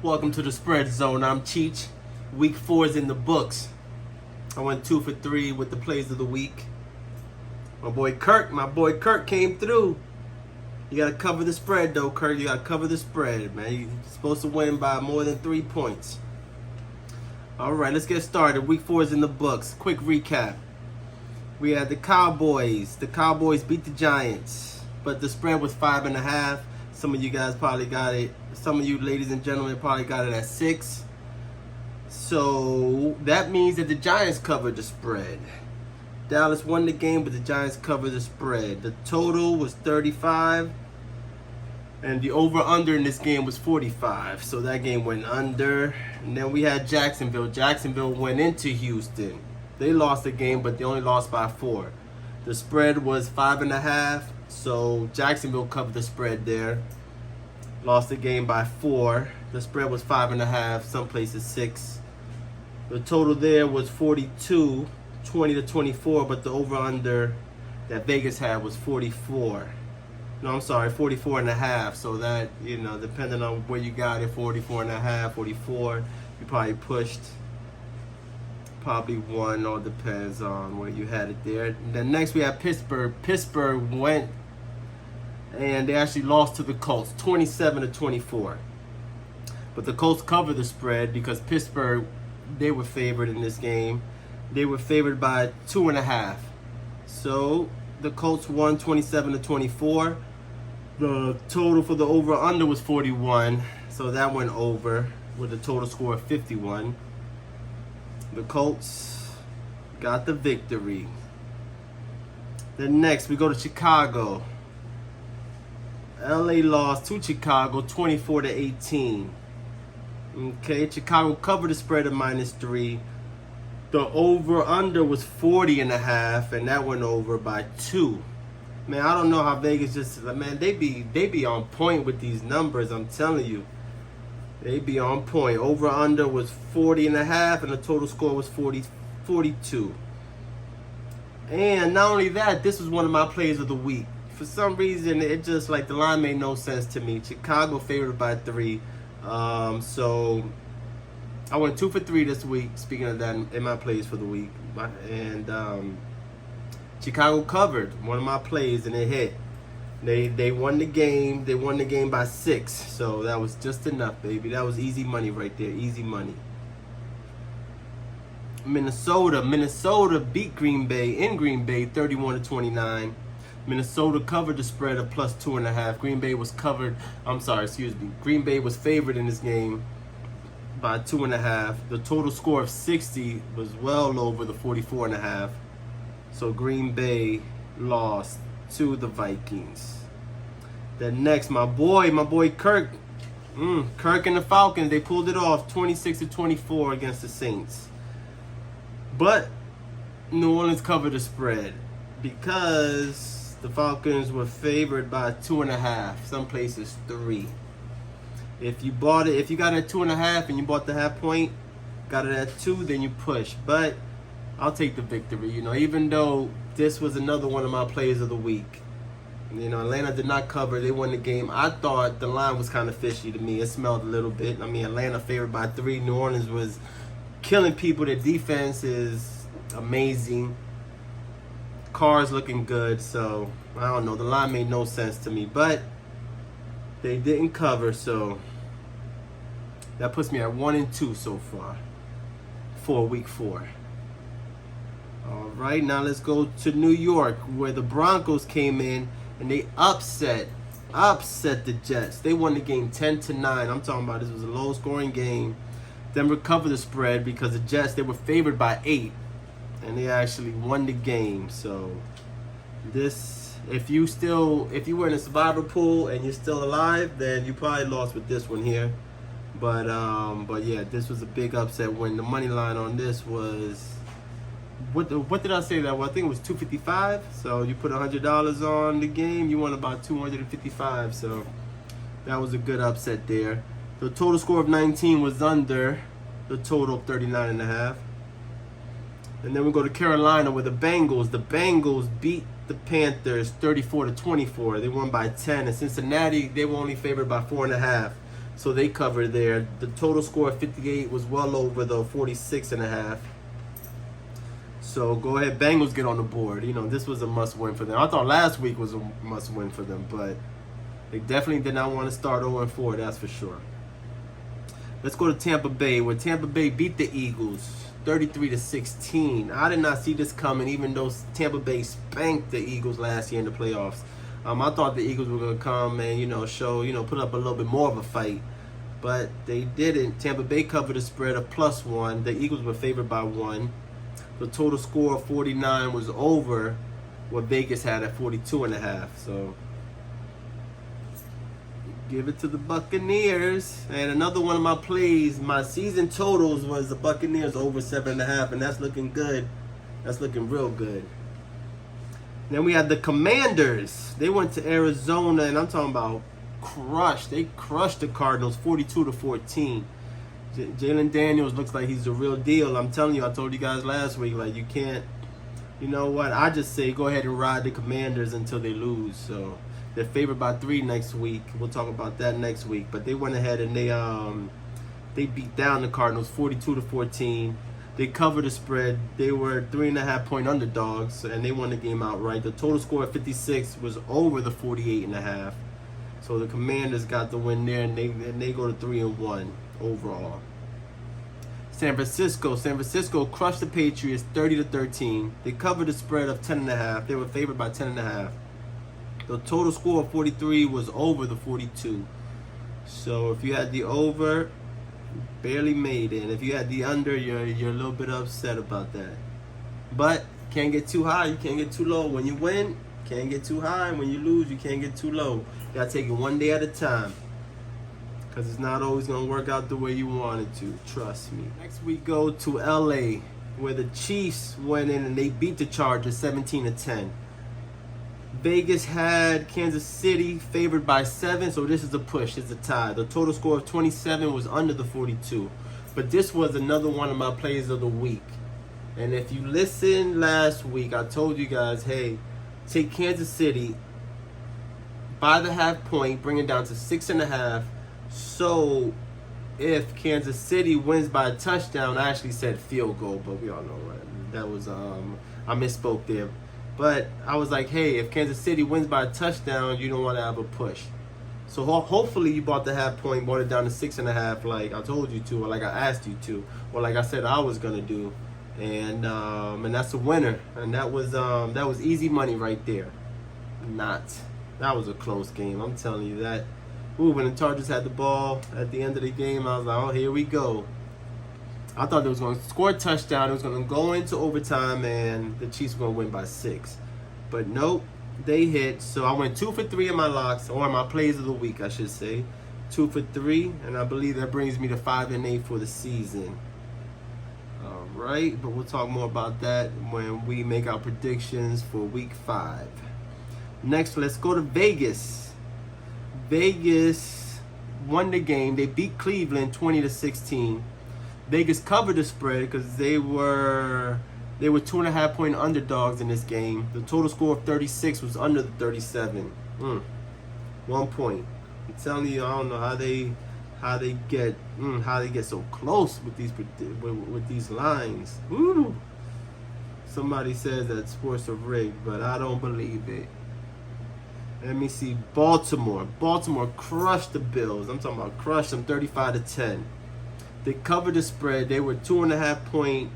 Welcome to the Spread Zone. I'm Cheech. Week 4 is in the books. I went 2 for 3 with the plays of the week. My boy Kirk came through. You gotta cover the spread though, Kirk. You gotta cover the spread, man. You're supposed to win by more than 3 points. Alright, let's get started. Week 4 is in the books. Quick recap. We had the Cowboys. The Cowboys beat the Giants, but the spread was 5.5. Some of you guys probably got it. Some of you ladies and gentlemen probably got it at 6. So that means that the Giants covered the spread. Dallas won the game, but the Giants covered the spread. The total was 35, and the over-under in this game was 45. So that game went under. And then we had Jacksonville. Jacksonville went into Houston. They lost the game, but they only lost by 4. The spread was 5.5. So Jacksonville covered the spread there. Lost the game by 4. The spread was 5.5. Some places 6. The total there was 42, 20-24. But the over/under that Vegas had was 44. No, I'm sorry, 44.5. So that, depending on where you got it, 44.5, 44. You probably pushed. Probably won. All depends on where you had it there. And then next we have Pittsburgh. Pittsburgh went and they actually lost to the Colts 27-24. But the Colts covered the spread because Pittsburgh, they were favored in this game. They were favored by 2.5. So the Colts won 27-24. The total for the over/under was 41. So that went over with a total score of 51. The Colts got the victory. Then next we go to Chicago. LA lost to Chicago 24-18. Okay, Chicago covered the spread of -3. The over/under was 40.5, and that went over by 2. Man, I don't know how Vegas they be on point with these numbers. I'm telling you, they be on point. Over/under was 40.5, and the total score was 42. And not only that, this was one of my plays of the week. For some reason, it just the line made no sense to me. Chicago favored by 3. So I went 2 for 3 this week. Speaking of that, in my plays for the week, and Chicago covered one of my plays, and it hit. They won the game. They won the game by 6. So that was just enough, baby. That was easy money right there. Easy money. Minnesota beat Green Bay in Green Bay 31-29. Minnesota covered the spread of +2.5. Green Bay was Green Bay was favored in this game by 2.5. The total score of 60 was well over the 44.5. So Green Bay lost to the Vikings. Then next, my boy Kirk. Kirk and the Falcons, they pulled it off 26-24 against the Saints. But New Orleans covered the spread because the Falcons were favored by 2.5, some places 3. If you got it at 2.5 and you bought the half point, got it at 2, then you push. But I'll take the victory, even though this was another one of my plays of the week. Atlanta did not cover. They won the game. I thought the line was kind of fishy to me. It smelled a little bit. Atlanta favored by 3. New Orleans was killing people. Their defense is amazing. Car's looking good, so I don't know. The line made no sense to me, but they didn't cover, so that puts me at 1-2 so far for week 4. All right, now let's go to New York, where the Broncos came in and they upset the Jets. They won the game 10-9. I'm talking about this was a low-scoring game. Then recovered the spread because the Jets, they were favored by 8. And they actually won the game. So if you were in a survivor pool and you're still alive, then you probably lost with this one here. But yeah, this was a big upset when the money line on this was what did I say that? Well, I think it was $255. So you put $100 on the game, you won about $255. So that was a good upset there. The total score of 19 was under the total of 39.5. And then we go to Carolina where the Bengals beat the Panthers 34-24. They won by 10. And Cincinnati, they were only favored by 4.5. So they covered there. The total score of 58 was well over the 46.5. So go ahead, Bengals get on the board. You know, this was a must-win for them. I thought last week was a must-win for them, but they definitely did not want to start 0-4, that's for sure. Let's go to Tampa Bay, where Tampa Bay beat the Eagles 33-16. I did not see this coming, even though Tampa Bay spanked the Eagles last year in the playoffs. I thought the Eagles were going to come and, put up a little bit more of a fight. But they didn't. Tampa Bay covered the spread of +1. The Eagles were favored by 1. The total score of 49 was over what Vegas had at 42.5. So give it to the Buccaneers. And another one of my plays, my season totals was the Buccaneers over 7.5, and that's looking good. That's looking real good. Then we had the Commanders. They went to Arizona, and I'm talking about crushed. They crushed the Cardinals 42-14. Jalen Daniels looks like he's the real deal. I'm telling you, I told you guys last week, like, you can't, you know what? I just say go ahead and ride the Commanders until they lose. So they're favored by 3 next week. We'll talk about that next week. But they went ahead and they beat down the Cardinals 42-14. They covered the spread. They were 3.5-point underdogs, and they won the game outright. The total score of 56 was over the 48.5. So the Commanders got the win there, and they go to 3-1 overall. San Francisco crushed the Patriots 30-13. They covered the spread of 10.5. They were favored by 10.5. The total score of 43 was over the 42. So if you had the over, barely made it. And if you had the under, you're a little bit upset about that. But can't get too high, you can't get too low. When you win, can't get too high. When you lose, you can't get too low. You gotta take it one day at a time, because it's not always going to work out the way you want it to. Trust me. Next we go to LA, where the Chiefs went in and they beat the Chargers 17-10. Vegas had Kansas City favored by 7, so this is a push. It's a tie. The total score of 27 was under the 42. But this was another one of my plays of the week. And if you listened last week, I told you guys, hey, take Kansas City by the half point, bring it down to 6.5. So if Kansas City wins by a touchdown, I actually said field goal, but we all know, right? That was I misspoke there. But I was like, hey, if Kansas City wins by a touchdown, you don't want to have a push. So hopefully you bought the half point, brought it down to 6.5, like I told you to, or like I asked you to, or like I said I was gonna do, and that's a winner. And that was easy money right there. That was a close game. I'm telling you that. Ooh, when the Chargers had the ball at the end of the game, I was like, oh, here we go. I thought they was going to score a touchdown. It was going to go into overtime, and the Chiefs were going to win by 6. But nope, they hit. So I went 2 for 3 in my locks, or my plays of the week, I should say. 2 for 3, and I believe that brings me to 5-8 for the season. All right, but we'll talk more about that when we make our predictions for Week 5. Next, let's go to Vegas. Vegas won the game. They beat Cleveland 20-16. Vegas covered the spread because they were 2.5-point underdogs in this game. The total score of 36 was under the 37. 1 point. I'm telling you, I don't know how they get so close with these lines. Woo! Somebody says that sports are rigged, but I don't believe it. Let me see. Baltimore crushed the Bills. I'm talking about crushed them 35-10. They covered the spread. They were 2.5-point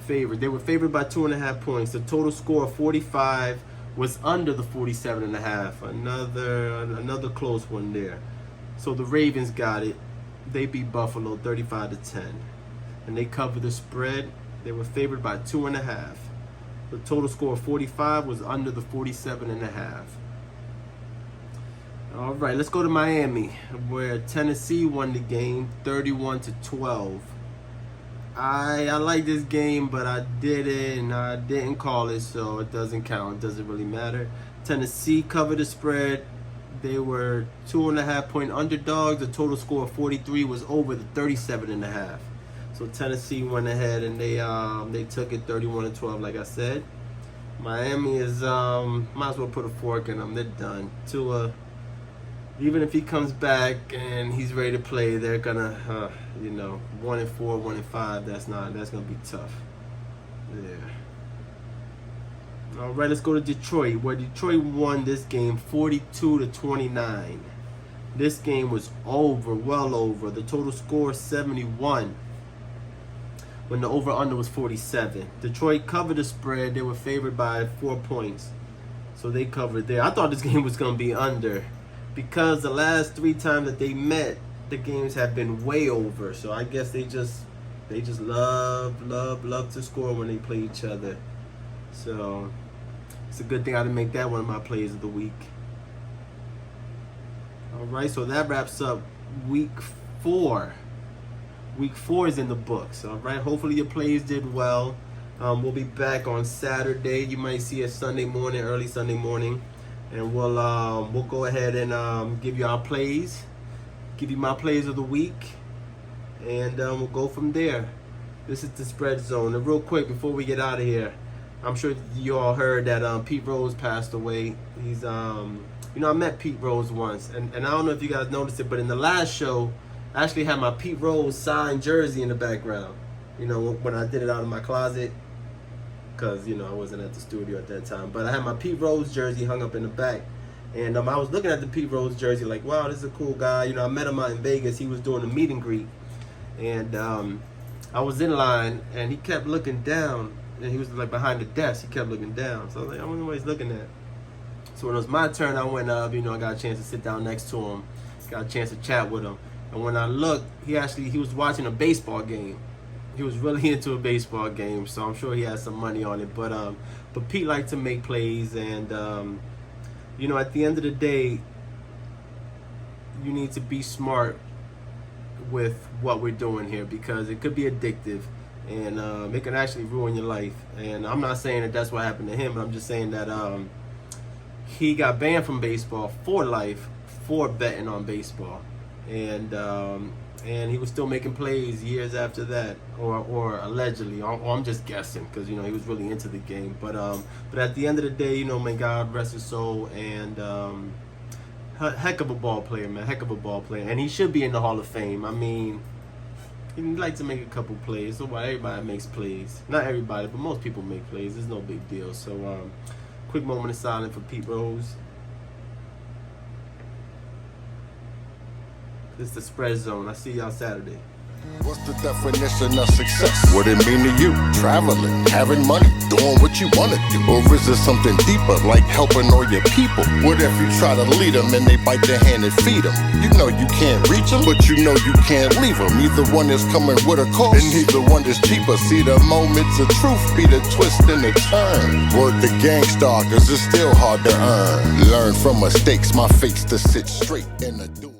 favorite. They were favored by 2.5 points. The total score of 45 was under the 47.5. Another close one there. So the Ravens got it. They beat Buffalo 35-10. And they covered the spread. They were favored by 2.5. The total score of 45 was under the 47.5. All right, let's go to Miami, where Tennessee won the game 31-12. I like this game, but I didn't call it, so it doesn't count. It doesn't really matter. Tennessee covered the spread. They were 2.5-point underdogs. The total score of 43 was over the 37.5. So Tennessee went ahead and they took it 31-12, like I said. Miami is might as well put a fork in them. They're done. Even if he comes back and he's ready to play, they're gonna, 1-4, 1-5. That's gonna be tough. Yeah. All right, let's go to Detroit, where Detroit won this game 42-29. This game was over, well over. The total score 71. When the over-under was 47. Detroit covered the spread. They were favored by 4 points. So they covered there. I thought this game was going to be under, because the last 3 times that they met, the games have been way over. So I guess they just love to score when they play each other. So it's a good thing I didn't make that one of my plays of the week. All right, so that wraps up week 4. Week 4 is in the books. All right, hopefully your plays did well. We'll be back on Saturday. You might see us Sunday morning, early Sunday morning, and we'll go ahead and give you our plays, give you my plays of the week, and we'll go from there. This is the Spread Zone. And real quick before we get out of here, I'm sure you all heard that Pete Rose passed away. He's I met Pete Rose once, and I don't know if you guys noticed it, but in the last show, I actually had my Pete Rose signed jersey in the background. When I did it out of my closet, because I wasn't at the studio at that time. But I had my Pete Rose jersey hung up in the back, and I was looking at the Pete Rose jersey like, wow, this is a cool guy. I met him out in Vegas. He was doing a meet and greet, and I was in line, and he kept looking down, and he was like behind the desk. He kept looking down, so I was like, I wonder what he's looking at. So when it was my turn, I went up. I got a chance to sit down next to him, got a chance to chat with him. And when I looked, he was watching a baseball game. He was really into a baseball game, so I'm sure he had some money on it. But Pete liked to make plays, and at the end of the day, you need to be smart with what we're doing here, because it could be addictive, and it can actually ruin your life. And I'm not saying that that's what happened to him, but I'm just saying that he got banned from baseball for life for betting on baseball. And he was still making plays years after that, or allegedly. Or I'm just guessing, because he was really into the game. But at the end of the day, may God rest his soul. And heck of a ball player, man, heck of a ball player. And he should be in the Hall of Fame. I mean, he likes to make a couple plays. So why everybody makes plays? Not everybody, but most people make plays. It's no big deal. So quick moment of silence for Pete Rose. This is the Spread Zone. I'll see y'all Saturday. What's the definition of success? What it mean to you? Traveling, having money, doing what you want to do? Or is it something deeper, like helping all your people? What if you try to lead them and they bite their hand and feed them? You know you can't reach them, but you know you can't leave them. Either one is coming with a cost, and neither one is cheaper. See, the moments of truth be the twist and the turn. Word the gangstar, cause it's still hard to earn. Learn from mistakes, my fate's to sit straight in the do.